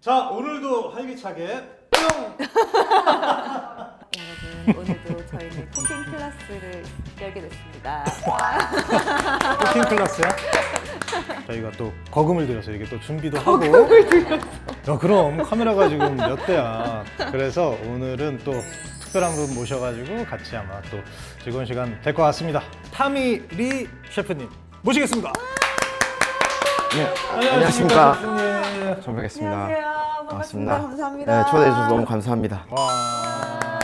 자, 오늘도 활기차게 뿅! 여러분, 오늘도 저희는 쿠킹 클래스를 열게 됐습니다. 쿠킹 클래스야? 저희가 또 거금을 들여서 이렇게 또 준비도 하고. 거금을 들여서. 야, 그럼 카메라가 지금 몇 대야. 그래서 오늘은 또 특별한 분 모셔가지고 같이 아마 또 즐거운 시간 될 것 같습니다. 타미 리 셰프님 모시겠습니다. 네, 안녕하십니까. 셰프님. 처음 뵙겠습니다. 안녕하세요. 반갑습니다. 감사합니다. 네, 초대해 주셔서 너무 감사합니다. 와.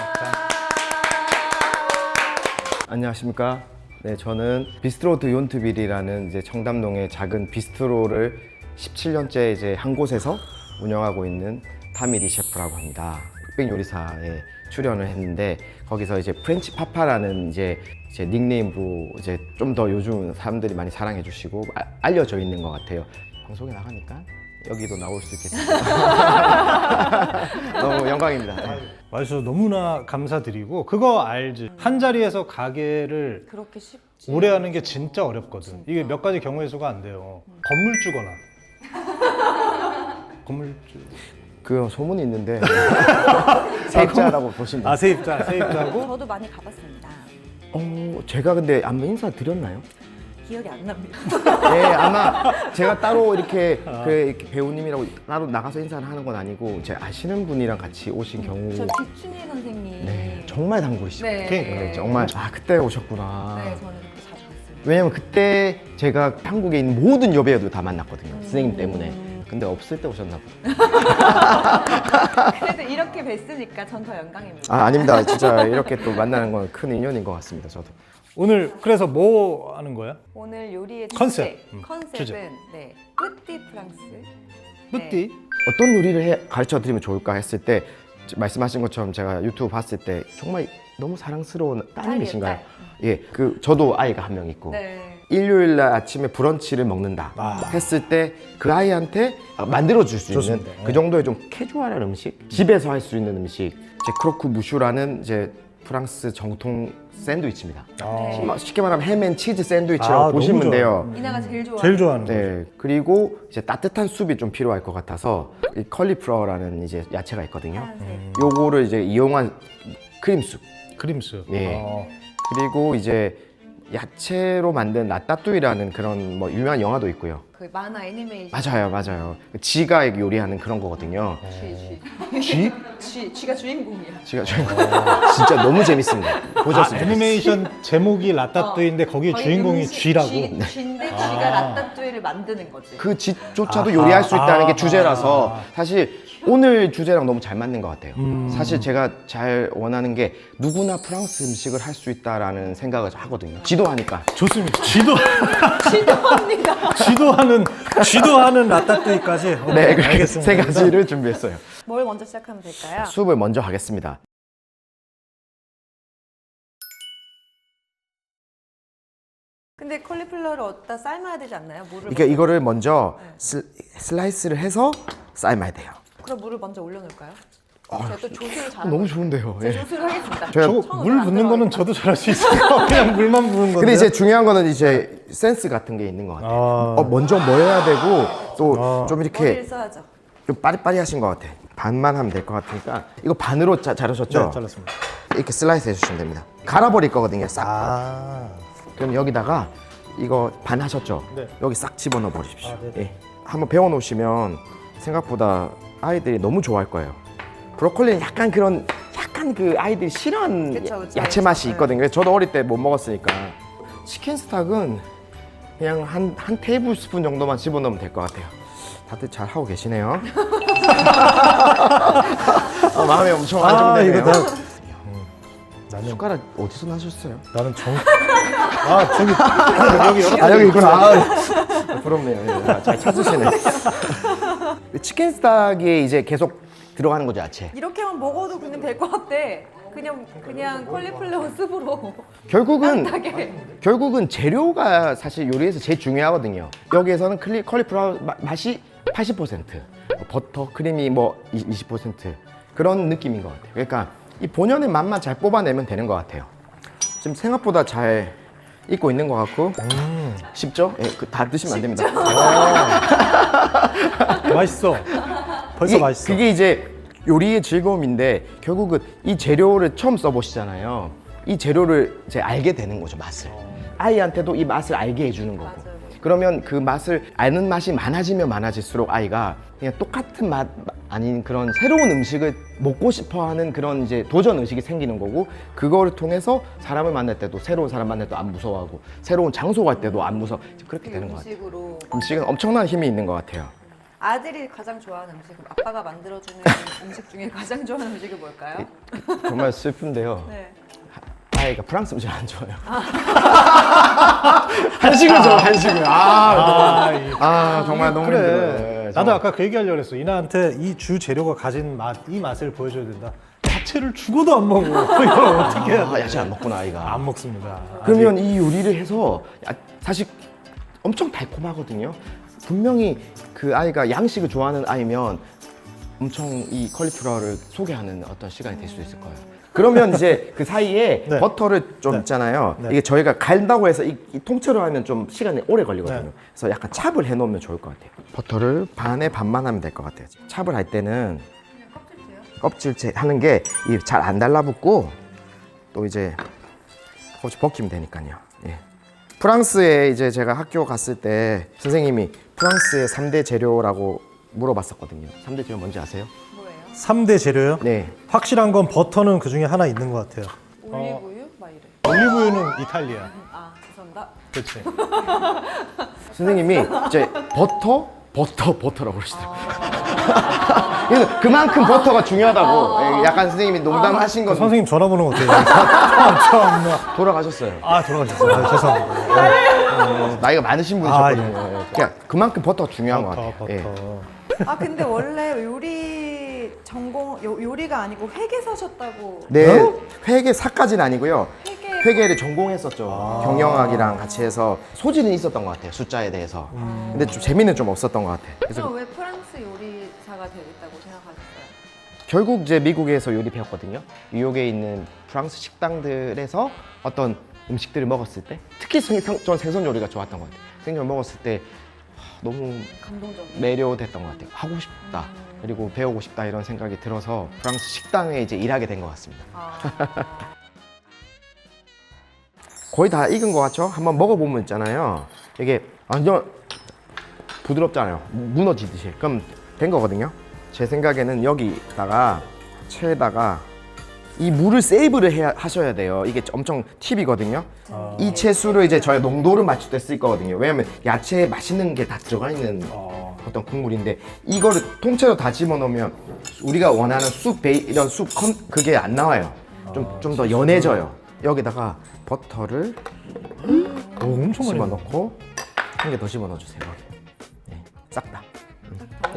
안녕하십니까. 네, 저는 비스트로 드 욘트빌이라는 이제 청담동의 작은 비스트로를 17년째 이제 한 곳에서 운영하고 있는 타미리 셰프라고 합니다. 흑백 요리사에 출연을 했는데 거기서 이제 프렌치 파파라는 이제 닉네임으로 이제 좀 더 요즘 사람들이 많이 사랑해 주시고 알려져 있는 것 같아요. 방송에 나가니까 여기도 나올 수 있겠습니다. 너무 영광입니다. 네. 와주셔서 너무나 감사드리고 그거 알지? 한 자리에서 가게를 그렇게 쉽지. 오래 하는 게 진짜 어렵거든. 이게 몇 가지 경우의 수가 안 돼요. 건물주거나. 건물주. 그 소문이 있는데 세입자라고 보시면 돼요. 아, 세입자고? 저도 많이 가봤습니다. 제가 근데 안부 인사 드렸나요? 기억이 안 납니다. 네, 아마 제가 따로 이렇게, 이렇게 배우님이라고 따로 나가서 인사를 하는 건 아니고 제 아시는 분이랑 같이 오신 경우 저 기춘희 선생님. 네, 정말 단골이시고 네. 네, 정말 그때 오셨구나. 네, 저는 그렇게 자주 갔습니다. 왜냐면 그때 제가 한국에 있는 모든 여배우들 다 만났거든요. 선생님 때문에. 근데 없을 때 오셨나 보다. 그래도 이렇게 뵀으니까 전 더 영광입니다. 아닙니다. 진짜 이렇게 또 만나는 건 큰 인연인 것 같습니다. 저도. 오늘 그래서 뭐 하는 거야? 오늘 요리의 컨셉. 컨셉은 주제. 네, 뿌띠 프랑스. 뿌띠? 어떤 요리를 가르쳐 드리면 좋을까 했을 때 말씀하신 것처럼 제가 유튜브 봤을 때 정말 너무 사랑스러운 따님이신가요? 예, 저도 아이가 한 명 있고 네. 일요일 날 아침에 브런치를 먹는다 했을 때 그 아이한테 만들어 줄 수 있는 좋습니다. 그 정도의 좀 캐주얼한 음식, 집에서 할 수 있는 음식. 제 크로크 무슈라는 이제 프랑스 정통 샌드위치입니다. 쉽게 말하면 햄앤치즈 샌드위치라고 너무 보시면 좋아요. 돼요. 이나가 제일 좋아하는. 제일 좋아하는 거. 네, 그리고 이제 따뜻한 수프이 좀 필요할 것 같아서 이 컬리플라워라는 이제 야채가 있거든요. 파란색. 요거를 이제 이용한 크림숲. 크림스. 예. 그리고 이제 야채로 만든 라따뚜이라는 그런 뭐 유명한 영화도 있고요. 그 만화 애니메이션. 맞아요. 지가 요리하는 그런 거거든요. 쥐가 주인공이야. 지가 진짜 너무 재밌습니다. 보셨으면 애니메이션 제목이 라따뚜이인데 거기 주인공이 쥐라고. 쥐인데 쥐가 라따뚜이를 만드는 거지. 그 쥐조차도 요리할 수 있다는 게 주제라서 사실 오늘 주제랑 너무 잘 맞는 것 같아요. 사실 제가 잘 원하는 게 누구나 프랑스 음식을 할 수 있다라는 생각을 하거든요. 지도하니까. 좋습니다. 쥐도 지도합니다. 쥐도하는 라따뚜이까지. 네, 그렇게 알겠습니다. 세 가지를 준비했어요. 뭘 먼저 시작하면 될까요? 수업을 먼저 하겠습니다. 근데 콜리플라워를 어디다 삶아야 되지 않나요? 물을 이게 이거를 먼저 슬라이스를 해서 삶아야 돼요. 그럼 물을 먼저 올려놓을까요? 제가 또 조수를 잘하고 너무 좋은데요. 제가 예. 조수를 하겠습니다. 저희가 저거 물 붓는 거는 저도 잘할 수 있어요. 그냥 물만 부은 건데. 근데 이제 중요한 거는 이제 센스 같은 게 있는 것 같아요. 먼저 뭐 해야 되고 또 좀 머리를 이렇게 써야죠. 좀 빠리빠리 하신 것 같아. 반만 하면 될 것 같으니까 이거 반으로 자르셨죠? 네, 잘랐습니다. 이렇게 슬라이스 해주시면 됩니다. 갈아버릴 거거든요, 싹. 그럼 여기다가 이거 반 하셨죠? 네. 여기 싹 집어넣어 버리십시오. 네. 예. 한번 배워 놓으시면 생각보다 아이들이 너무 좋아할 거예요. 브로콜리는 약간 그 아이들이 싫어하는 그쵸. 야채 맛이 네. 있거든요. 그래서 저도 어릴 때 못 먹었으니까. 치킨 스탁은 그냥 한 테이블 스푼 정도만 집어넣으면 될 것 같아요. 다들 잘 하고 계시네요. 마음이 엄청 안정되네요. 이거 나는 숟가락 어디서 나셨어요? 나는 저기 여기 있구나. 부럽네요. 예. 잘 찾으시네. 치킨 스탁에 이제 계속 들어가는 거죠, 야채. 이렇게만 먹어도 그냥 될 것 같아. 그냥 콜리플라워 스프로 결국은 재료가 사실 요리에서 제일 중요하거든요. 여기에서는 컬리플라워 맛이 80%, 버터, 크림이 뭐 20% 그런 느낌인 것 같아요. 그러니까 이 본연의 맛만 잘 뽑아내면 되는 것 같아요. 지금 생각보다 잘 익고 있는 것 같고 쉽죠? 예, 다 드시면 안 됩니다. 맛있어. 벌써 이게, 맛있어. 그게 이제 요리의 즐거움인데 결국은 이 재료를 처음 써보시잖아요. 이 재료를 이제 알게 되는 거죠, 맛을. 아이한테도 이 맛을 알게 해주는 거고. 맞아요. 그러면 그 맛을 아는 맛이 많아지면 많아질수록 아이가 그냥 똑같은 맛 아닌 그런 새로운 음식을 먹고 싶어하는 그런 이제 도전 의식이 생기는 거고, 그거를 통해서 사람을 만날 때도 새로운 사람 만날 때도 안 무서워하고 새로운 장소 갈 때도 안 무서워. 그렇게 되는 것 같아요. 음식으로 음식은 엄청난 힘이 있는 것 같아요. 아들이 가장 좋아하는 음식은 아빠가 만들어주는 음식 중에 가장 좋아하는 음식이 뭘까요? 정말 슬픈데요. 네. 아이가 프랑스 음식 안 좋아해요. 한식을 좋아, 한식을. 정말 너무 그래. 힘들어요. 나도 아까 그 얘기하려고 했어. 이나한테 이 주 재료가 가진 맛, 이 맛을 보여줘야 된다. 야채를 죽어도 안 먹어. 이걸 어떻게 해야 돼? 야채 안 먹구나, 아이가. 안 먹습니다. 그러면 이 요리를 해서 사실 엄청 달콤하거든요. 분명히 그 아이가 양식을 좋아하는 아이면 엄청 이 컬리플라워를 소개하는 어떤 시간이 될 수도 있을 거예요. 그러면 이제 그 사이에 네. 버터를 좀 네. 있잖아요. 네. 이게 저희가 갈다고 해서 이 통째로 하면 좀 시간이 오래 걸리거든요. 네. 그래서 약간 찹을 해놓으면 좋을 것 같아요. 버터를 반에 반만 하면 될 것 같아요. 찹을 할 때는 그냥 껍질째요? 껍질째 하는 게 잘 안 달라붙고 또 이제 거기서 벗기면 되니까요. 예. 프랑스에 이제 제가 학교 갔을 때 선생님이 프랑스의 3대 재료라고 물어봤었거든요. 3대 재료 뭔지 아세요? 뭐예요? 3대 재료요? 네. 확실한 건 버터는 그 중에 하나 있는 것 같아요. 올리브유? 막 이래. 올리브유는 이탈리아. 아 죄송합니다. 그렇지. 선생님이 이제 버터라고 그러시더라고요. 그래서 그만큼 버터가 중요하다고 약간 선생님이 농담하신 건 선생님 전화번호 어때요? 참나. 돌아가셨어요. 아 돌아가셨어요. 아, 죄송합니다. 나이가 많으신 분이셨거든요. 그러니까 그만큼 버터가 중요한 것 같아요. 버터. 예. 아 근데 원래 요리 전공 요리가 아니고 회계사셨다고. 네, 어? 회계사까지는 아니고요. 회계. 회계를 전공했었죠. 경영학이랑 같이 해서 소질은 있었던 것 같아요. 숫자에 대해서. 근데 좀 재미는 좀 없었던 것 같아요. 그래서 그래서 왜 프랑스 요리사가 되겠다고 생각하셨어요? 결국 이제 미국에서 요리 배웠거든요. 뉴욕에 있는 프랑스 식당들에서 어떤 음식들을 먹었을 때, 특히 저는 생선 요리가 좋았던 것 같아요. 생선 먹었을 때 너무 감동적인. 매료됐던 것 같아요. 하고 싶다. 그리고 배우고 싶다 이런 생각이 들어서 프랑스 식당에 이제 일하게 된 것 같습니다. 아, 거의 다 익은 것 같죠? 한번 먹어보면 있잖아요. 이게 완전 부드럽잖아요. 무너지듯이. 그럼 된 거거든요. 제 생각에는 여기다가 채에다가 이 물을 세이브를 하셔야 돼요. 이게 엄청 팁이거든요. 이 채수를 이제 저희 농도를 맞출 때 쓸 거거든요. 왜냐면 야채에 맛있는 게 다 들어가 있는 어떤 국물인데 이거를 통째로 다 집어넣으면 우리가 원하는 이런 그게 안 나와요. 좀 더 연해져요. 여기다가 버터를 오, 엄청 많이 넣어. 집어넣고 한 개 더 집어넣어주세요. 네, 싹 다.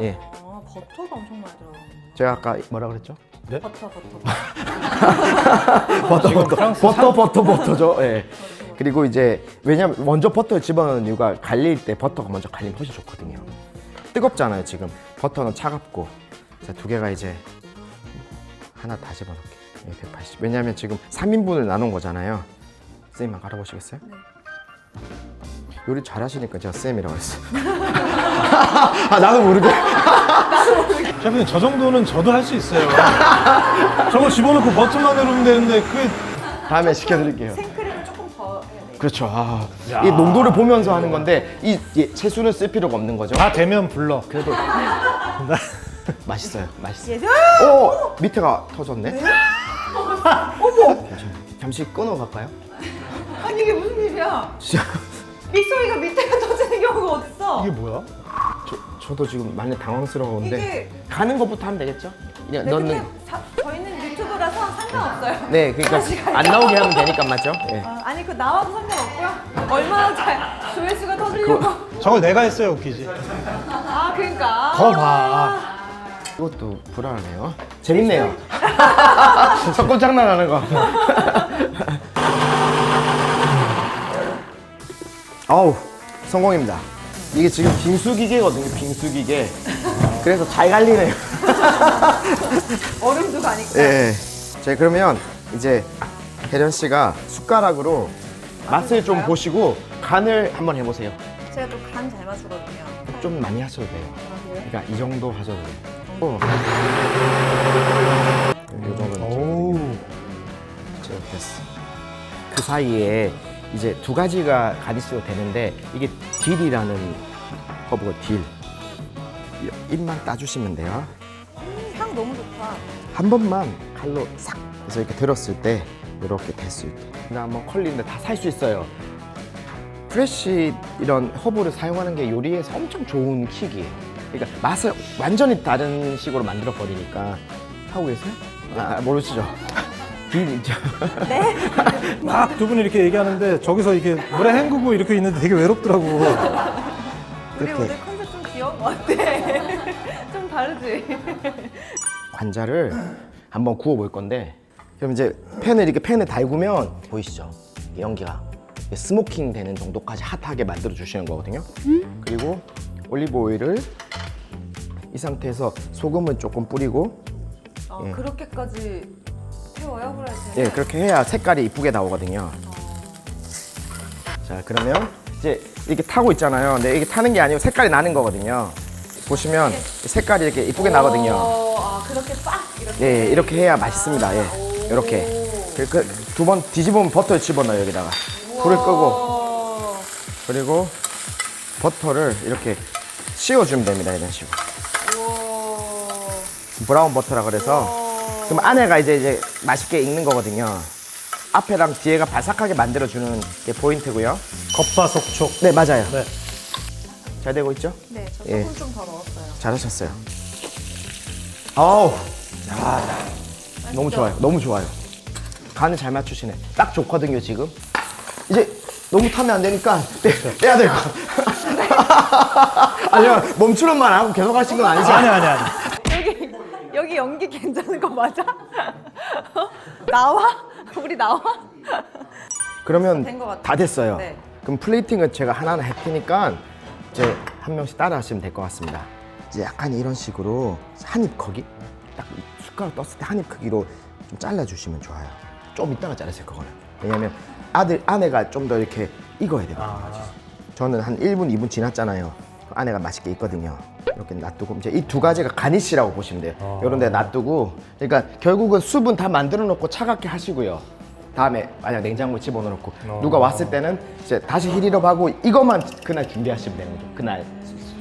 예. 아, 버터가 엄청 많이 들어가는. 제가 아까 뭐라 그랬죠? 버터. 버터죠. 예. 그리고 이제 왜냐면 먼저 버터를 집어넣는 이유가 갈릴 때 버터가 먼저 갈리면 훨씬 좋거든요. 뜨겁잖아요 지금. 버터는 차갑고. 자, 두 개가 이제 하나 다 집어넣을게요. 180. 왜냐면 지금 3인분을 나눈 거잖아요. 쌤만 갈아보시겠어요? 네. 요리 잘하시니까 제가 쌤이라고 했어요. 아 나도 모르게. 셰프님 저 정도는 저도 할 수 있어요. 저거 집어넣고 버튼만 내려면 되는데 그게 다음에 시켜드릴게요. 생크림을 조금 더 해야 돼. 그렇죠. 야. 이 농도를 보면서 하는 건데 이 채수는 쓸 필요가 없는 거죠. 다 되면 불러. 그래도 맛있어요. 맛있어요. 예전. 오 밑에가 터졌네. 어머. 잠시 끊어 갈까요? 아니 이게 무슨 일이야? 진짜 믹서기가 밑에가 터지는 경우가 어딨어? 이게 뭐야? 저도 지금 많이 당황스러운데 이게- 가는 것부터 하면 되겠죠? 그냥 네, 넣는. 근데 저희는 유튜브라서 상관없어요. 네, 그러니까 안 나오게 하면 되니까 맞죠? 예. 아니 그 나와도 상관없고요. 얼마나 잘 조회수가 터지려고. 저걸 내가 했어야 웃기지. 아 그러니까. 거 봐. 이것도 불안하네요. 재밌네요. 석고 장난하는 거. 아우 성공입니다. 이게 지금 빙수기계거든요. 빙수기계. 그래서 잘 갈리네요. 얼음도 가니까. 예. 자 그러면 이제 혜련 씨가 숟가락으로 맛을 좀 보시고 간을 한번 해보세요. 제가 또 간 잘 맞추거든요. 좀 많이 하셔도 돼요. 아, 그래요? 그러니까 이 정도 하셔도 돼요. 이 정도는 오. 이렇게 됐어. 그 사이에 이제 두 가지가 가디스로 되는데 이게 딜이라는 허브가 딜. 입만 따주시면 돼요. 향 너무 좋다. 한 번만 칼로 싹 해서 이렇게 들었을 때 이렇게 될 수 있게. 그다음 뭐 컬리인데 다 살 수 있어요. 프레쉬 이런 허브를 사용하는 게 요리에서 엄청 좋은 킥이에요. 그러니까 맛을 완전히 다른 식으로 만들어 버리니까. 하고 계세요? 모르시죠? 딜이죠. 막 두 분이 이렇게 얘기하는데 저기서 이렇게 물에 헹구고 이렇게 있는데 되게 외롭더라고. 우리 이렇게. 오늘 컨셉 좀 귀여운 것 같아. 좀 다르지? 관자를 한번 구워 볼 건데, 그럼 이제 팬을 달구면 보이시죠? 이게 연기가 스모킹 되는 정도까지 핫하게 만들어 주시는 거거든요. 그리고 올리브 오일을 이 상태에서 소금을 조금 뿌리고, 예. 그렇게까지 태워요, 후라이팬? 예, 그렇게 해야 색깔이 이쁘게 나오거든요. 자, 그러면 이제 이렇게 타고 있잖아요. 근데 이게 타는 게 아니고 색깔이 나는 거거든요. 보시면 색깔이 이렇게 이쁘게 나거든요. 그렇게 빡 이렇게. 예, 이렇게 해야 맛있습니다. 예, 이렇게. 두 번 뒤집으면 버터를 집어넣어요, 여기다가. 불을 끄고. 그리고 버터를 이렇게 씌워주면 됩니다, 이런 식으로. 브라운 버터라 그래서. 그럼 안에가 이제 맛있게 익는 거거든요. 앞에랑 뒤에가 바삭하게 만들어주는 게 포인트고요. 겉바속촉. 네, 맞아요. 네. 잘 되고 있죠? 네, 저 예. 소금 좀 더 넣었어요. 잘하셨어요. 아우, 너무 좋아요. 너무 좋아요. 간을 잘 맞추시네. 딱 좋거든요, 지금. 이제 너무 타면 안 되니까 빼야 될 것 같아요. 아니요, 멈추는 말 하고 계속 하신 건 아니죠? 아니. 여기 연기 괜찮은 거 맞아? 나와? 우리 나와? 그러면 된것 같아요. 다 됐어요. 네. 그럼 플레이팅은 제가 하나하나 할 테니까 이제 한 명씩 따라 하시면 될 것 같습니다. 이제 약간 이런 식으로 한 입 크기? 딱 숟가락 떴을 때 한 입 크기로 좀 잘라주시면 좋아요. 좀 이따가 자르실 거거든요. 왜냐면 안에가 좀 더 이렇게 익어야 되거든요. 저는 한 1분, 2분 지났잖아요. 안에가 맛있게 익거든요. 이렇게 놔두고 이제 이 두 가지가 가니쉬라고 보시면 돼요. 이런 데 놔두고, 그러니까 결국은 수분 다 만들어 놓고 차갑게 하시고요. 다음에 만약 냉장고에 집어넣고 누가 왔을 때는 이제 다시 힐이업 하고 이것만 그날 준비하시면 되는 거죠. 그날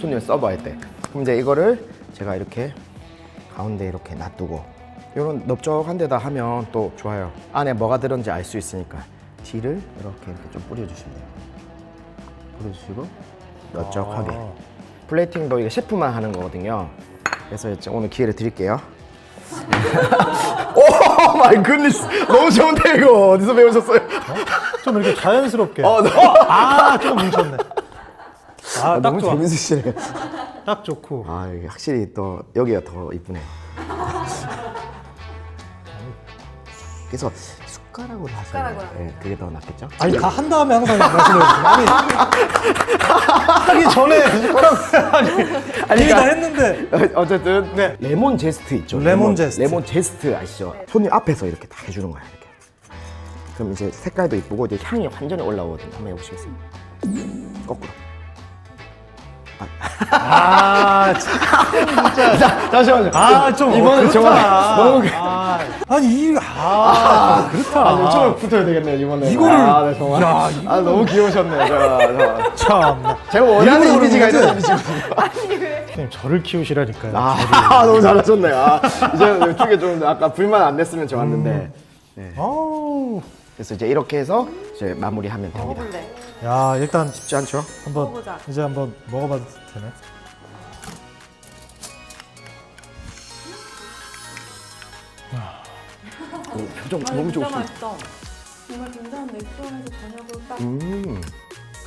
손님 서버할 때. 그럼 이제 이거를 제가 이렇게 가운데 이렇게 놔두고 이런 넓적한 데다 하면 또 좋아요. 안에 뭐가 들었는지 알 수 있으니까 딜을 이렇게 좀 뿌려주시면 돼요. 뿌려주시고 넓적하게. 플레이팅도 이게 셰프만 하는 거거든요. 그래서 이제 오늘 기회를 드릴게요. 오 마이 굿니스, 너무 좋은데 이거 어디서 배우셨어요? 좀 이렇게 자연스럽게. 좀 뭉쳤네. 딱 너무 좋아. 재밌으시네. 딱 좋고. 이게 확실히 또 여기가 더 이쁘네. 그래서 숟가락으로 하세요. 숟가락으로 네, 그게 더 낫겠죠? 아니 다 한 다음에 항상 말씀해 주세요. 아니 하기 전에 아니 이미 다 했는데. 어쨌든 네. 레몬 제스트 있죠? 레몬 제스트. 레몬 제스트 아시죠? 손님 앞에서 이렇게 다 해주는 거야 이렇게. 그럼 이제 색깔도 이쁘고 이제 향이 완전히 올라오거든요. 한번 해보시겠어요? 거꾸로. 진짜. 잠시만요. 좀 이번엔 정말 너무 그렇다. 이쪽으로 붙어야 되겠네요 이번에. 이거를- 네, 정말. 야, 너무 귀여우셨네요. 참. 제가 원하는 일부러 이미지가 그러는 있는 거지? 이미지거든요. 선생님 저를 키우시라니까요. 너무 잘하셨네요. 이제 이쪽에 좀 아까 불만 안 냈으면 좋았는데. 아우. 그래서 이제 이렇게 해서 이제 마무리하면 됩니다. 먹어볼래? 야 일단 쉽지 않죠? 한번 먹어보자. 이제 한번 먹어봐도 되네. 표정 너무 진짜 좋으시네. 맛있어. 정말 굉장한 레스토랑에서 저녁을 딱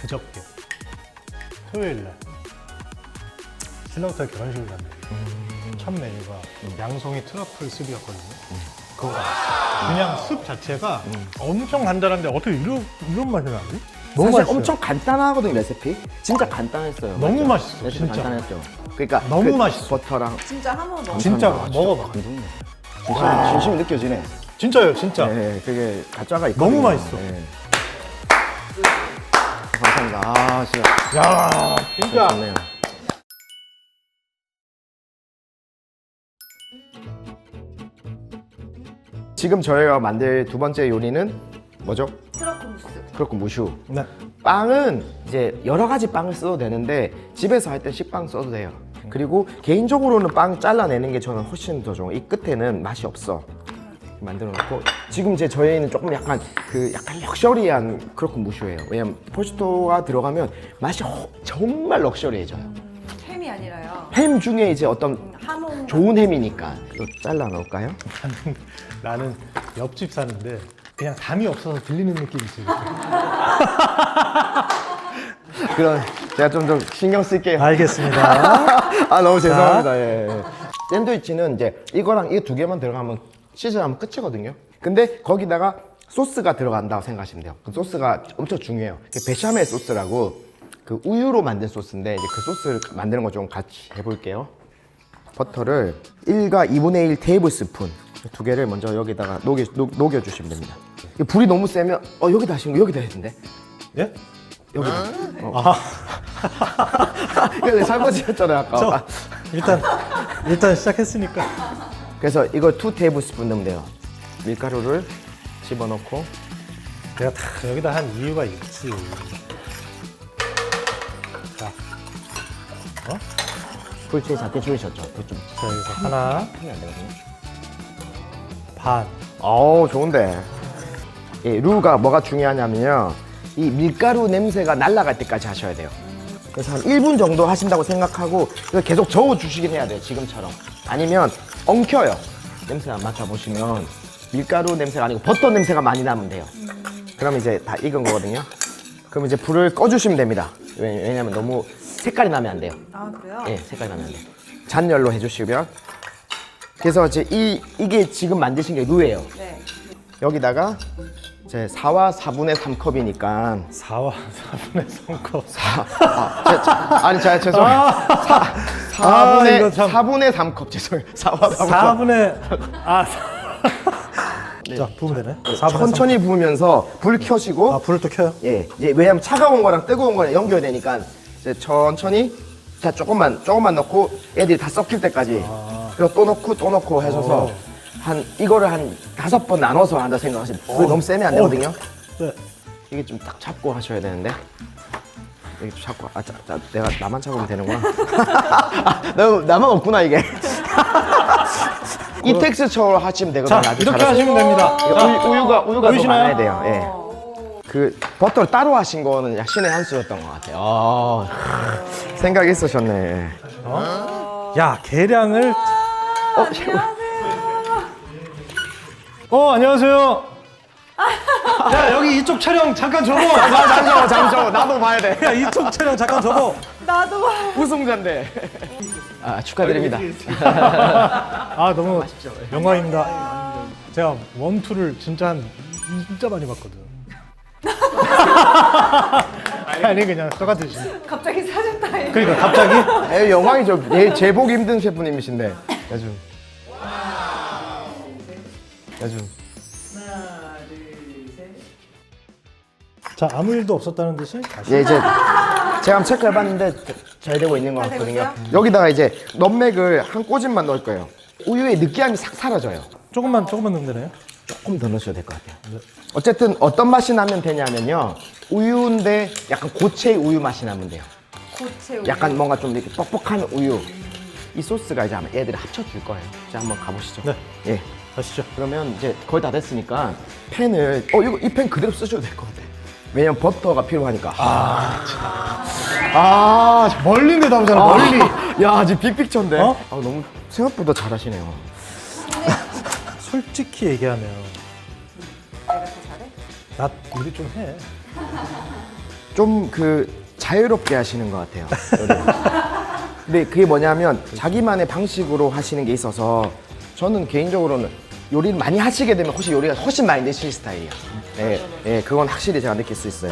그저께 토요일 날 신랑부터 결혼식을 갔는데 첫 메뉴가 양송이 트러플 습이었거든요. 그거 그냥 습 자체가 엄청 간단한데 어떻게 이런 맛이 나지? 너무 사실 맛있어요. 엄청 간단하거든요 레시피. 진짜 간단했어요. 너무 맞죠? 맛있어, 레시피 진짜. 간단했죠. 그러니까 너무 맛있어. 버터랑 진짜 한번 먹어. 진짜 감사합니다. 먹어봐. 감동네. 진심 느껴지네. 진짜요, 진짜. 네, 그게 가짜가 있거든요. 너무 맛있어. 네. 감사합니다. 진짜 야, 진짜. 좋네요. 지금 저희가 만들 두 번째 요리는 뭐죠? 트러플 무스. 그렇고 무슈. 네. 빵은 이제 여러 가지 빵을 써도 되는데 집에서 할 때 식빵 써도 돼요. 그리고 개인적으로는 빵 잘라내는 게 저는 훨씬 더 좋아요. 이 끝에는 맛이 없어. 만들어 놓고 지금 이제 저희는 조금 약간 약간 럭셔리한 크로크 무슈예요. 왜냐면 포스토가 들어가면 맛이 정말 럭셔리해져요. 햄이 아니라요. 햄 중에 이제 어떤 하몽. 좋은 햄이니까 또 잘라 넣을까요? 나는 옆집 사는데 그냥 담이 없어서 들리는 느낌이 있어요. 그럼 제가 좀 더 신경 쓸게요. 알겠습니다. 아 너무 죄송합니다. 예, 예. 샌드위치는 이제 이거랑 이 두 개만 들어가면 시즌하면 끝이거든요. 근데 거기다가 소스가 들어간다고 생각하시면 돼요. 그 소스가 엄청 중요해요. 베샤멜 소스라고 그 우유로 만든 소스인데 이제 그 소스를 만드는 거 좀 같이 해볼게요. 버터를 1과 2분의 1 테이블 스푼 두 개를 먼저 여기다가 녹여주시면 됩니다. 불이 너무 세면 여기다 하시면 여기다 해야 되는데 예? 여기다. 이거 설거지했잖아요 아까. 저 일단 시작했으니까. 그래서 이걸 2 테이블 스푼 넣으면 돼요. 밀가루를 집어넣고 내가 다 여기다 한 이유가 있지. 자, 불 작게 줄이셨죠? 불좀 자 여기서 하나, 하면 안 되거든요. 반. 어우 좋은데. 예, 루가 뭐가 중요하냐면요. 이 밀가루 냄새가 날아갈 때까지 하셔야 돼요. 그래서 한 1분 정도 하신다고 생각하고 이거 계속 저어주시긴 해야 돼요. 지금처럼. 아니면 엉켜요. 냄새 안 맡아보시면 밀가루 냄새가 아니고 버터 냄새가 많이 나면 돼요. 그럼 이제 다 익은 거거든요. 그럼 이제 불을 꺼주시면 됩니다. 왜냐면 너무 색깔이 나면 안 돼요. 아 그래요? 예, 색깔이 나면 안 돼요. 잔열로 해주시면. 그래서 이제 이게 지금 만드신 게 루예요. 네. 여기다가 이제 4와 4분의 3컵이니까 4와 4분의 3컵. 아니 제가 죄송해요. 아, 이거 참. 4분의 3컵 죄송해요. 4와 3컵. 4분의 자 부으면 되네. 4분의 천천히 부으면서 불 켜시고 불을 또 켜요? 예, 이제 왜냐면 차가운 거랑 뜨거운 거랑 연결되니까 이제 천천히 자 조금만 넣고 애들이 다 섞일 때까지 그리고 또 넣고 하셔서 이거를 한 5번 나눠서 한다 생각하시면 불이 너무 세면 안 되거든요. 네. 이게 좀 딱 잡고 하셔야 되는데 이게 좀 잡고 내가 나만 잡으면 되는구나. 나만 없구나 이게. 이 텍스처로 하시면 되거든요. 자 아주 이렇게 잘하시고. 하시면 됩니다. 우유가 더 보이시나요? 많아야 돼요. 예. 그 버터를 따로 하신 거는 신의 한 수였던 것 같아요. 생각이 있으셨네. 야 계량을. 안녕하세요. 야 여기 이쪽 촬영 잠깐 접어. 잠시만 나도 봐야 돼. 야 이쪽 촬영 잠깐 접어. 나도. 우승자인데. 축하드립니다. 너무 영광입니다. 제가 원투를 진짜 많이 봤거든. 아니 그냥 똑같은 시. 갑자기 사진 타임. 그러니까 갑자기 영광이죠. 제보기 힘든 셰프님이신데. 요즘. 자 아무 일도 없었다는 듯이 다시. 예, 이제 제가 한번 체크해봤는데 잘 되고 있는 것 잘 되고 같거든요. 여기다가 이제 넘맥을 한 꼬집만 넣을 거예요. 우유의 느끼함이 싹 사라져요. 조금만 넣으면 되나요? 조금 더 넣으셔도 될 것 같아요. 어쨌든 어떤 맛이 나면 되냐면요. 우유인데 약간 고체 우유 맛이 나면 돼요. 고체 우유. 약간 뭔가 좀 이렇게 뻑뻑한 우유. 이 소스가 이제 아마 얘들이 합쳐줄 거예요. 자, 한번 가보시죠. 네. 예. 가시죠. 그러면 이제 거의 다 됐으니까 팬을 이 팬 그대로 쓰셔도 될 것 같아요. 왜냐면 버터가 필요하니까. 멀리인데 나오잖아. 멀리. 야, 지금 빅픽처인데. 어? 너무 생각보다 잘하시네요. 솔직히 얘기하면 내가 더 잘해? 나 요리 좀 해. 좀 자유롭게 하시는 것 같아요. 요리를. 근데 그게 뭐냐면 자기만의 방식으로 하시는 게 있어서 저는 개인적으로는 요리를 많이 하시게 되면 요리가 훨씬 많이 되실 스타일이에요. 예, 그건 확실히 제가 느낄 수 있어요.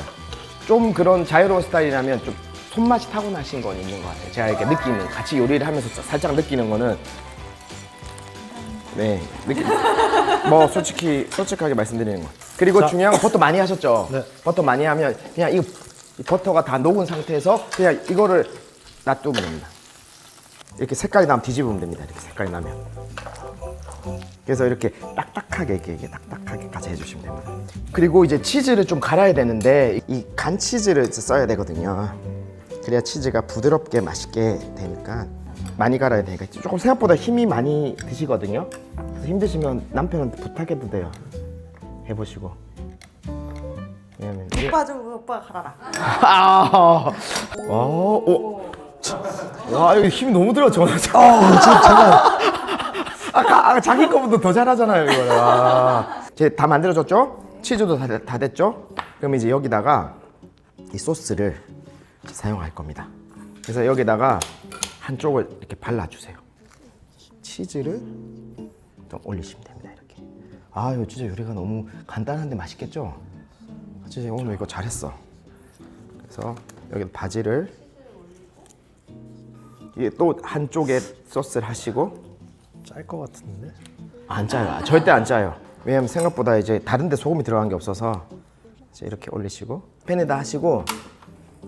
좀 그런 자유로운 스타일이라면 좀 손맛이 타고나신 건 있는 것 같아요. 제가 이렇게 느끼는, 같이 요리를 하면서 살짝 느끼는 거는 뭐 솔직하게 말씀드리는 거. 그리고 중요한 건 버터 많이 하셨죠? 네. 버터 많이 하면 그냥 이 버터가 다 녹은 상태에서 그냥 이거를 놔두면 됩니다. 이렇게 색깔이 나면 뒤집으면 됩니다. 이렇게 색깔이 나면. 그래서 이렇게 딱딱하게 이렇게 딱딱하게까지 해주시면 됩니다. 그리고 이제 치즈를 좀 갈아야 되는데 이 간 치즈를 써야 되거든요. 그래야 치즈가 부드럽게 맛있게 되니까 많이 갈아야 되니까 조금 생각보다 힘이 많이 드시거든요. 그래서 힘드시면 남편한테 부탁해도 돼요. 해보시고. 왜냐면 이게 오빠 좀 오빠가 갈아라. 와 여기 힘이 너무 들어 저는. 진짜 아까 자기 거보다 더 잘하잖아요 이거를. 이제 다 만들어졌죠? 치즈도 다 됐죠? 그럼 이제 여기다가 이 소스를 사용할 겁니다. 그래서 여기다가 한쪽을 이렇게 발라주세요. 치즈를 좀 올리시면 됩니다. 이렇게. 이거 진짜 요리가 너무 간단한데 맛있겠죠? 진짜 오늘 이거 잘했어. 그래서 여기 바지를 이게 또 한쪽에 소스를 하시고. 짤 것 같은데. 안 짜요. 절대 안 짜요. 왜냐면 생각보다 이제 다른데 소금이 들어간 게 없어서 이제 이렇게 올리시고 팬에다 하시고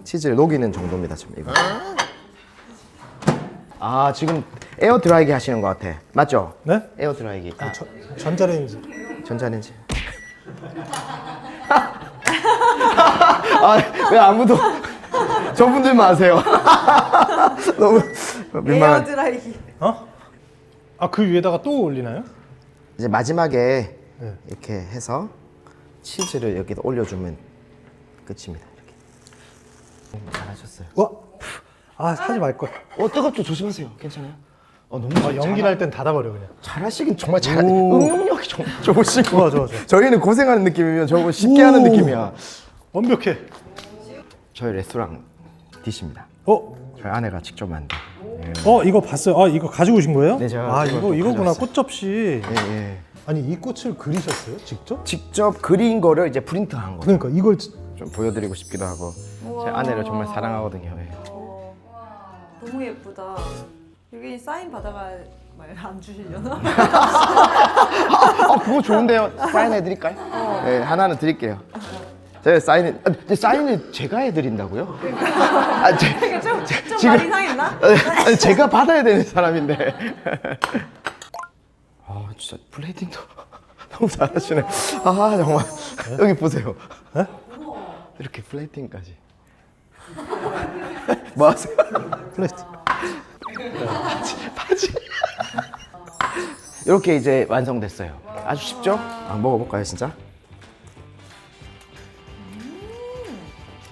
치즈를 녹이는 정도입니다. 지금 이거. 지금 에어 드라이기 하시는 것 같아. 맞죠? 네? 에어 드라이기. 전자레인지. 전자레인지. 왜 아무도 저분들만 아세요? 너무 민망한. 에어드라이기. 그 위에다가 또 올리나요? 이제 마지막에 네. 이렇게 해서 치즈를 여기다 올려주면 끝입니다. 이렇게. 잘하셨어요. 와, 하지 말 걸. 뜨겁죠? 조심하세요. 괜찮아요? 너무 연기할 땐 닫아버려 그냥. 잘하시긴 정말 오. 응용력이 좋으시고. 좋아. 저희는 고생하는 느낌이면 저거 쉽게 하는 느낌이야. 완벽해. 저희 레스토랑 디시입니다. 저희 아내가 직접 만든. 이거 봤어요. 이거 가지고 오신 거예요? 네, 제가 이거구나. 가져왔어요. 꽃접시. 예. 아니, 이 꽃을 그리셨어요? 직접? 직접 그린 거를 이제 프린트한 거. 그러니까 이걸 좀 보여드리고 싶기도 하고. 제 아내를 정말 사랑하거든요. 예. 너무 예쁘다. 여기 사인 받아가 안 주시려나? 그거 좋은데요. 사인해드릴까요? 네, 하나는 드릴게요. 제가 사인을 제가 해드린다고요? 좀 많이 상했나? 아니, 제가 받아야 되는 사람인데. 진짜 플레이팅도 너무 잘하시네. 정말. 여기 보세요. 네? 이렇게 플레이팅까지. 뭐 하세요? 플레이팅. 바지. 이렇게 이제 완성됐어요. 아주 쉽죠? 먹어볼까요, 진짜?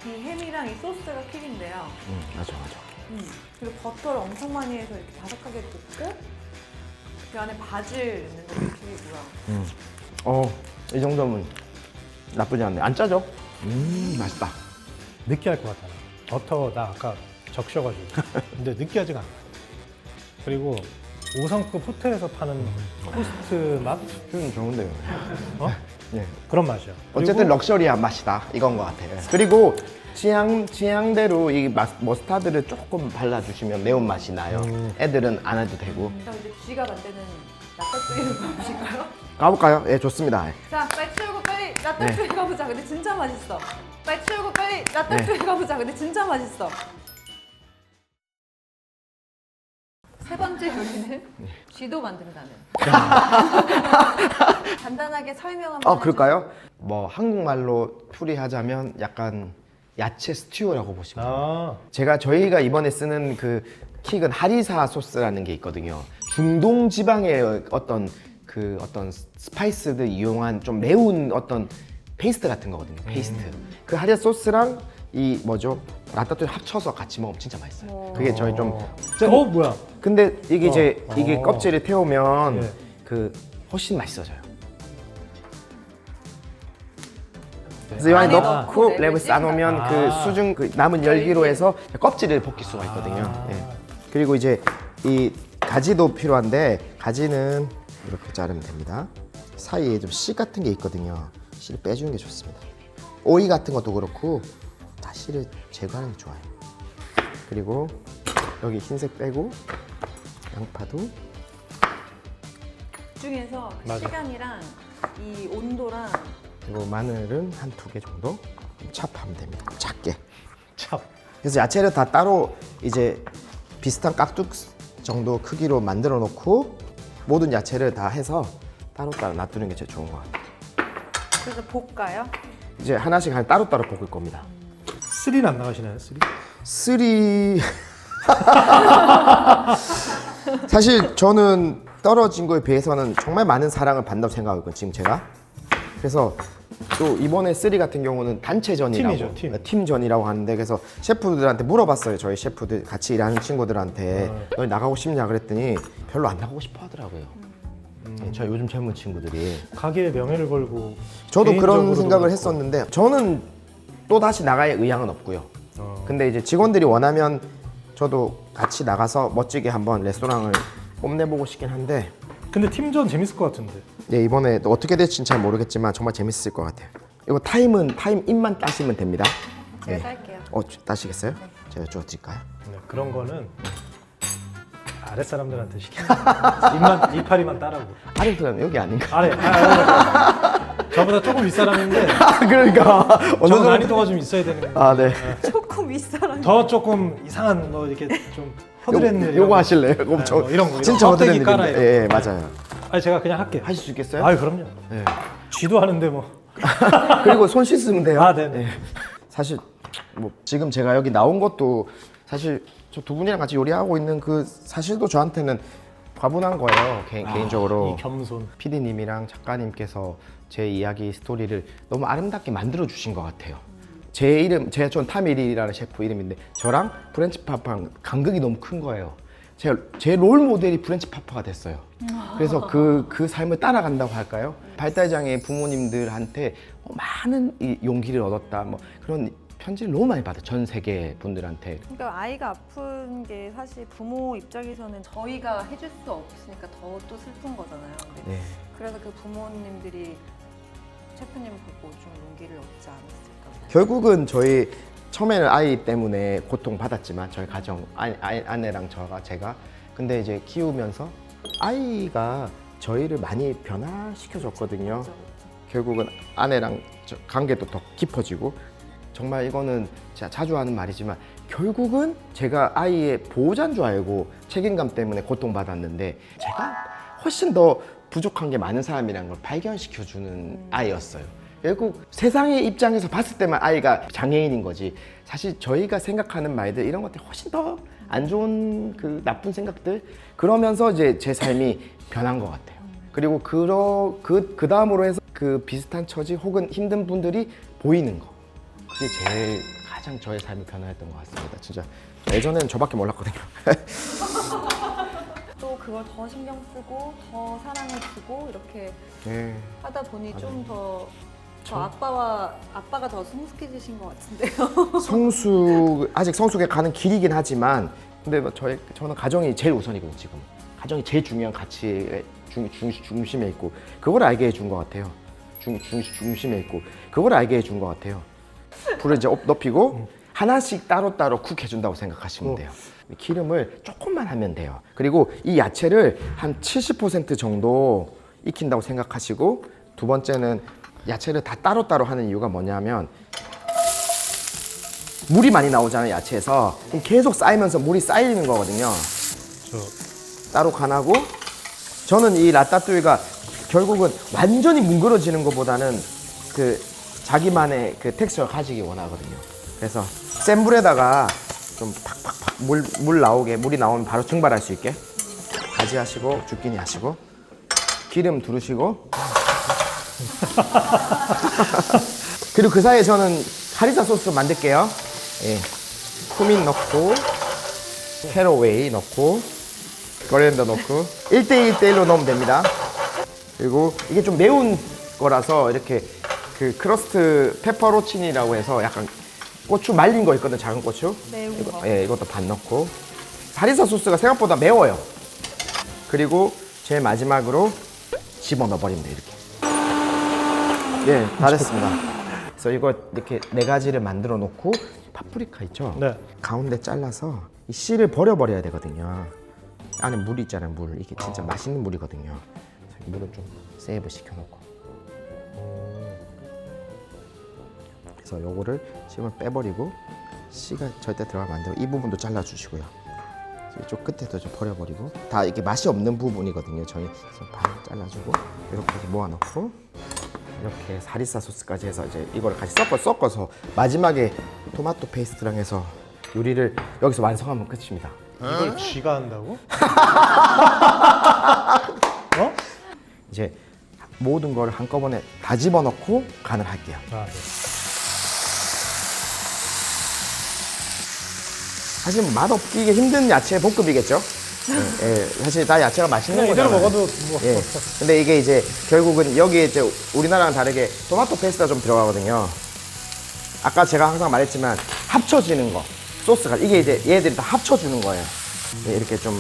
이 햄이랑 이 소스가 킥인데요. 맞아. 그리고 버터를 엄청 많이 해서 이렇게 바삭하게 굽고 그 안에 바질 넣는 게 킥이고요. 이 정도면 나쁘지 않네. 안 짜죠? 맛있다. 느끼할 것 같아요. 버터 나 아까 적셔가지고. 근데 느끼하지가 않아. 그리고 5성급 호텔에서 파는 토스트 맛? 표현 좋은데요. 네. 그런 맛이야. 어쨌든 그리고 럭셔리한 맛이다 이건 것 같아요. 그리고 취향대로 이 머스타드를 조금 발라주시면 매운 맛이 나요. 애들은 안 해도 되고. 자, 이제 쥐가 만드는 라따뚜이를 가보실까요? 가볼까요? 예, 좋습니다. 자, 빨리 치우고 빨리 라따뚜이 가보자. 근데 진짜 맛있어. 빨리 치우고 빨리 라따뚜이 가보자. 근데 진짜 맛있어. 세 번째 요리는 쥐도 만든다는. 간단하게 설명 한번 그럴까요? 뭐 한국말로 풀이하자면 약간 야채 스튜라고 보시면 돼요. 저희가 이번에 쓰는 그 킥은 하리사 소스라는 게 있거든요. 중동 지방의 어떤 스파이스들 이용한 좀 매운 어떤 페이스트 같은 거거든요. 페이스트. 그 하리사 소스랑 이 라따뚜이 합쳐서 같이 먹으면 진짜 맛있어요. 그게 저희 좀 뭐야? 근데 이게 이게 껍질을 태우면 네. 훨씬 맛있어져요. 그래서 이 안에 안에 넣고 넣고 랩을 싸놓으면 그 수중 남은 열기로 해서 껍질을 벗길 수가 있거든요. 예. 그리고 이제 이 가지도 필요한데 가지는 이렇게 자르면 됩니다. 사이에 좀 씨 같은 게 있거든요. 씨를 빼주는 게 좋습니다. 오이 같은 것도 그렇고 다 씨를 제거하는 게 좋아요. 그리고 여기 흰색 빼고 양파도 중에서 그 맞아. 시간이랑 이 온도랑 그리고 마늘은 한 2개 정도 찹하면 됩니다. 작게. 참. 그래서 야채를 다 따로 이제 비슷한 깍둑 정도 크기로 만들어 놓고 모든 야채를 다 해서 따로따로 놔두는 게 제일 좋은 것 같아요. 그래서 볶아요? 이제 하나씩 따로따로 볶을 겁니다. 3는 안 나가시나요? 3? 쓰리 사실 저는 떨어진 거에 비해서는 정말 많은 사랑을 받는다고 생각하거든요. 지금 제가 그래서 또 이번에 쓰리 같은 경우는 단체전이라고 팀이죠, 팀. 팀전이라고 하는데 그래서 셰프들한테 물어봤어요. 저희 셰프들 같이 일하는 친구들한테 너희 나가고 싶냐 그랬더니 별로 안 나가고 싶어 하더라고요. 저희 요즘 젊은 친구들이 가게에 명예를 걸고 저도 그런 개인적으로도 생각을 그렇고. 했었는데 저는 또 다시 나갈 의향은 없고요. 근데 이제 직원들이 원하면 저도 같이 나가서 멋지게 한번 레스토랑을 뽐내보고 싶긴 한데 근데 팀전 재밌을 것 같은데. 네, 이번에 또 어떻게 될지는 잘 모르겠지만 정말 재밌을 것 같아요. 이거 타임 입만 따시면 됩니다. 제가 딸게요. 따시겠어요? 제가 여쭤드릴까요? 네, 그런 거는 아랫사람들한테 시키는 거예요. 이파리만 따라고. 아래 사람 여기 아닌가? 아래. 저보다 조금 윗사람인데 그러니까 저 난이도가 좀 있어야 되는 거예요. 아 네. 조금 윗사람. 더 조금 이상한 뭐 이렇게 좀 허드렛 일 요거 하실래요? 그럼 네, 저 뭐 이런 거, 진짜 껍데기 허드렛 깔아, 일인데. 이런 예, 맞아요. 아니 제가 그냥 할게요. 하실 수 있겠어요? 아유 그럼요. 네. 쥐도 하는데 뭐. 그리고 손 씻으면 돼요. 아, 네네. 예. 사실 뭐 지금 제가 여기 나온 것도 사실 저 두 분이랑 같이 요리하고 있는 그 사실도 저한테는 과분한 거예요. 개인적으로. 이 겸손. PD님이랑 작가님께서 제 이야기 스토리를 너무 아름답게 만들어 주신 것 같아요. 제 이름, 전 타미리라는 셰프 이름인데 저랑 프렌치 파파랑 간극이 너무 큰 거예요. 제 롤 모델이 프렌치 파파가 됐어요. 그래서 그 삶을 따라간다고 할까요? 발달장애 부모님들한테 많은 이 용기를 얻었다. 뭐 그런 편지를 너무 많이 받아요. 전 세계 분들한테. 그러니까 아이가 아픈 게 사실 부모 입장에서는 저희가 해줄 수 없으니까 더 또 슬픈 거잖아요. 근데 네. 그래서 그 부모님들이 셰프님 보고 좀 용기를 얻지 않았을까. 결국은 저희 처음에는 아이 때문에 고통 받았지만 저희 가정 아내랑 제가 근데 이제 키우면서 아이가 저희를 많이 변화시켜 줬거든요. 결국은 아내랑 관계도 더 깊어지고 정말 이거는 제가 자주 하는 말이지만 결국은 제가 아이의 보호자인 줄 알고 책임감 때문에 고통받았는데 제가 훨씬 더 부족한 게 많은 사람이라는 걸 발견시켜 주는 아이였어요. 결국 세상의 입장에서 봤을 때만 아이가 장애인인 거지 사실 저희가 생각하는 말들 이런 것들이 훨씬 더 안 좋은 그 나쁜 생각들 그러면서 이제 제 삶이 변한 것 같아요. 그리고 그 다음으로 해서 그 비슷한 처지 혹은 힘든 분들이 보이는 거 그게 제일 가장 저의 삶이 변화했던 것 같습니다. 진짜 예전에는 저밖에 몰랐거든요. 또 그걸 더 신경 쓰고 더 사랑을 주고 이렇게 네. 하다 보니 좀 더 아빠가 더 성숙해지신 것 같은데요. 아직 성숙에 가는 길이긴 하지만 근데 뭐 저는 가정이 제일 우선이거든요. 지금 가정이 제일 중요한 가치의 중심에 있고 그걸 알게 해준 것 같아요. 중심에 있고 그걸 알게 해준 것 같아요. 불을 이제 높이고 하나씩 따로따로 쿡 해준다고 생각하시면 돼요. 기름을 조금만 하면 돼요. 그리고 이 야채를 한 70% 정도 익힌다고 생각하시고 두 번째는 야채를 다 따로따로 하는 이유가 뭐냐면 물이 많이 나오잖아요. 야채에서 그럼 계속 쌓이면서 물이 쌓이는 거거든요. 따로 간하고 저는 이 라따뚜이가 결국은 완전히 뭉그러지는 것보다는 그 자기만의 그 텍스처를 가지기 원하거든요. 그래서 센 불에다가 좀 팍팍팍 물이 나오면 바로 증발할 수 있게 가지 하시고 주끼니 하시고 기름 두르시고 그리고 그 사이에 저는 카리사 소스 만들게요. 예. 쿠민 넣고 캐러웨이 넣고 코리안더 넣고 1대1로 넣으면 됩니다. 그리고 이게 좀 매운 거라서 이렇게 그 크러스트 페퍼로치니라고 해서 약간 고추 말린 거 있거든. 작은 고추. 매운 거. 예, 이것도 반 넣고 카리사 소스가 생각보다 매워요. 그리고 제일 마지막으로 집어넣어 버립니다. 이렇게. 예, 다 됐습니다. 그래서 이거 이렇게 4가지를 만들어 놓고 파프리카 있죠? 네. 가운데 잘라서 이 씨를 버려야 되거든요. 안에 물 있잖아요, 물. 이게 진짜 맛있는 물이거든요. 그래서 물을 좀 세이브 시켜놓고. 그래서 요거를 씨를 빼버리고 씨가 절대 들어가면 안 되고 이 부분도 잘라주시고요. 이쪽 끝에도 좀 버려버리고 다 이게 맛이 없는 부분이거든요. 저희 반 잘라주고 이렇게 해서 모아놓고 이렇게 사리사 소스까지 해서 이제 이걸 같이 섞어서 마지막에 토마토 페이스트랑 해서 요리를 여기서 완성하면 끝입니다. 이걸 쥐가 한다고? 어? 이제 모든 걸 한꺼번에 다 집어넣고 간을 할게요. 아, 네. 사실 맛없기 힘든 야채 볶음이겠죠? 예, 사실 다 야채가 맛있는 그냥 이대로 거잖아요. 먹어도 뭐. 예. 근데 이게 이제 결국은 여기에 이제 우리나라랑 다르게 토마토 페이스트가 좀 들어가거든요. 아까 제가 항상 말했지만 합쳐지는 거 소스가 이게 이제 얘들이 다 합쳐주는 거예요. 네, 이렇게 좀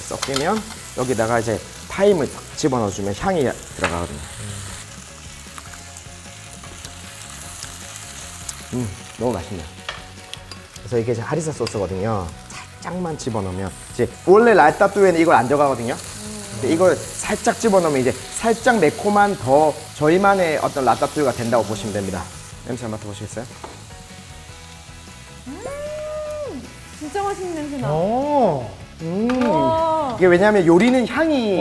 섞이면 여기다가 이제 타임을 딱 집어넣어주면 향이 들어가거든요. 너무 맛있네요. 그래서 이게 이제 하리사 소스거든요. 살짝만 집어넣으면 이제 원래 라따뚜에는 이걸 안 들어가거든요. 근데 이걸 살짝 집어넣으면 이제 살짝 매콤한 더 저희만의 어떤 라따뚜이가 된다고 보시면 됩니다. 냄새 한번 맡아보시겠어요? 진짜 맛있는 냄새 나. 오. 와. 이게 왜냐하면 요리는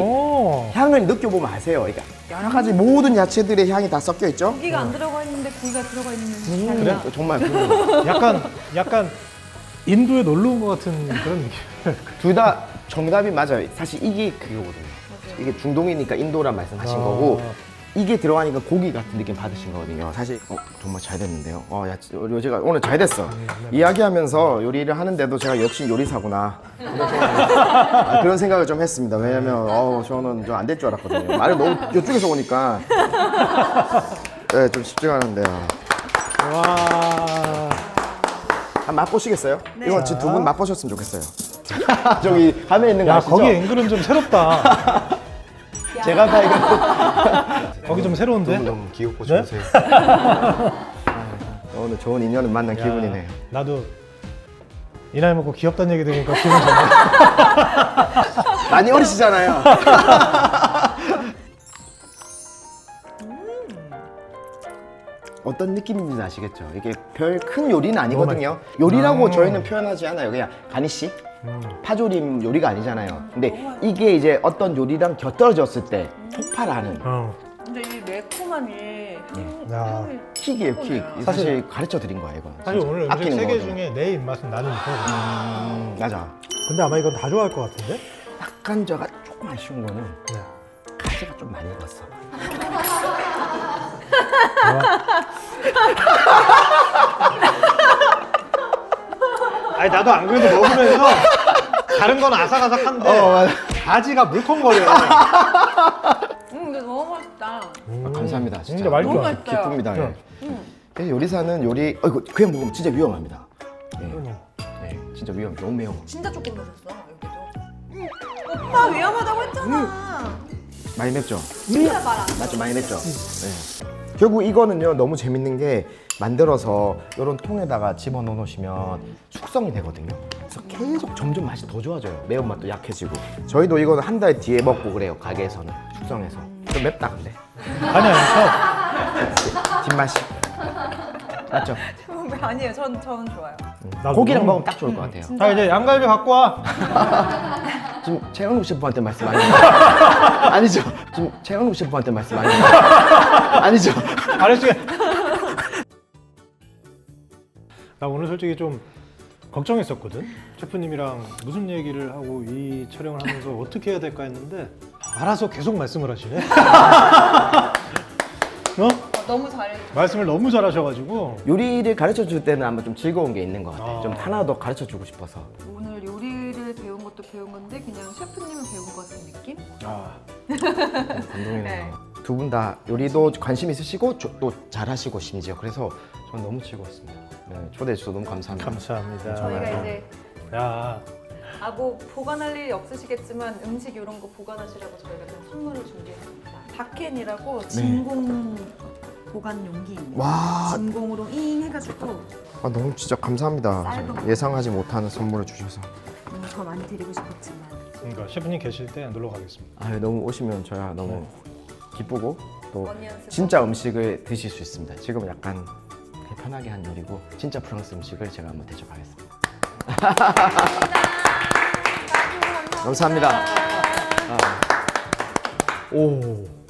오. 향을 느껴보면 아세요. 그러니까 여러 가지 모든 야채들의 향이 다 섞여 있죠. 고기가 안 들어가 있는데 고기가 들어가 있는 향이 그래? 나. 정말 약간 인도에 놀러 온 것 같은 그런 느낌. 둘 다 정답이 맞아요. 사실 이게 그거거든요. 이게 중동이니까 인도란 말씀하신 아. 거고 이게 들어가니까 고기 같은 느낌 받으신 거거든요. 사실 정말 잘 됐는데요. 야, 제가 오늘 잘 됐어. 이야기하면서 요리를 하는데도 제가 역시 요리사구나 그런 생각을 좀 했습니다. 왜냐면 저는 좀 안 될 줄 알았거든요. 말을 너무 이쪽에서 오니까 네, 좀 집중하는데요. 와. 한번 맛보시겠어요? 네. 이건 두 분 맛보셨으면 좋겠어요. 저기 화면에 있는 거 야, 아시죠? 거기 앵글은 좀 새롭다. 제가 다 이거 거기 좀 새로운데? 너무 귀엽고 네? 좋으세요. 오늘 좋은 인연을 만난 야, 기분이네요. 나도 이 나이 먹고 귀엽다는 얘기 들으니까 기분 좋네. 많이 어리시잖아요. 어떤 느낌인지 아시겠죠? 이게 별 큰 요리는 아니거든요. 요리라고 저희는 표현하지 않아요. 그냥 가니쉬? 파조림 요리가 아니잖아요. 근데 이게 이제 어떤 요리랑 곁들여졌을 때 폭발하는 근데 이 매콤한 이 야. 향이 킥이에요, 킥. 사실 가르쳐 드린 거예요, 이건. 사실 진짜. 오늘 음식 아끼는 3개 거거든요. 중에 내 입맛은 나는 이거거든. 맞아. 근데 아마 이건 다 좋아할 것 같은데? 약간 제가 조금 아쉬운 거는 네. 가지가 좀 많이 익었어. 아니 나도 안 그래도 먹으면서 다른 건 아삭아삭한데 맞아. 가지가 물컹거려. 근데 너무 맛있다. 감사합니다, 진짜. 진짜 맛있죠? 너무 맛있어요. 기쁩니다. 예. 음. 그래서 요리사는 요리, 이거 그냥 먹으면 진짜 위험합니다. 예. 음. 네, 진짜 위험해. 너무 매워. 진짜 조금 넣으셨어 여기도. 오빠 위험하다고 했잖아. 많이 맵죠? 진짜 말안 맞죠? 많이 맵죠? 네. 결국 이거는요, 너무 재밌는 게 만들어서 이런 통에다가 집어넣어 놓으시면 숙성이 되거든요. 그래서 계속 점점 맛이 더 좋아져요. 매운맛도 약해지고. 저희도 이거는 한 달 뒤에 먹고 그래요, 가게에서는. 숙성해서. 좀 맵다, 근데. 아니 아니 뒷맛이. 맞죠? 아니에요. 저는 좋아요. 저 고기랑 먹으면 딱 좋을 것 같아요. 자 이제 양갈비 갖고 와. 지금 최영욱 셰프한테 말씀 아니죠? 아니죠? 지금 최영욱 셰프한테 말씀 아니죠? 아니죠? 아저씨. 나 오늘 솔직히 좀 걱정했었거든. 셰프님이랑 무슨 얘기를 하고 이 촬영을 하면서 어떻게 해야 될까 했는데 알아서 계속 말씀을 하시네. 너무 잘해. 말씀을 너무 잘하셔가지고 요리를 가르쳐 줄 때는 아마 좀 즐거운 게 있는 것 같아요. 아. 좀 하나 더 가르쳐 주고 싶어서. 오늘 요리를 배운 것도 배운 건데 그냥 셰프님을 배운 것 같은 느낌? 감동이네요. 네. 두 분 다 요리도 관심 있으시고 또 잘하시고 심지어 그래서 저는 너무 즐거웠습니다. 네, 초대해 주셔서 너무 감사합니다. 감사합니다. 저희가 이제 야, 뭐 보관할 일이 없으시겠지만 음식 이런 거 보관하시라고 저희가 좀 선물을 준비했습니다. 다켄이라고 진공 보관 용기입니다. 와, 진공으로 잉 해가지고 너무 진짜 감사합니다. 쌀도 예상하지 못하는 선물을 주셔서. 더 많이 드리고 싶었지만 그러니까 셰프님 계실 때 놀러 가겠습니다. 너무 오시면 저야 너무 기쁘고 또 언니 연습. 진짜 음식을 드실 수 있습니다. 지금 약간 편하게 한 요리고 진짜 프랑스 음식을 제가 한번 대접하겠습니다. 감사합니다. 감사합니다. 오.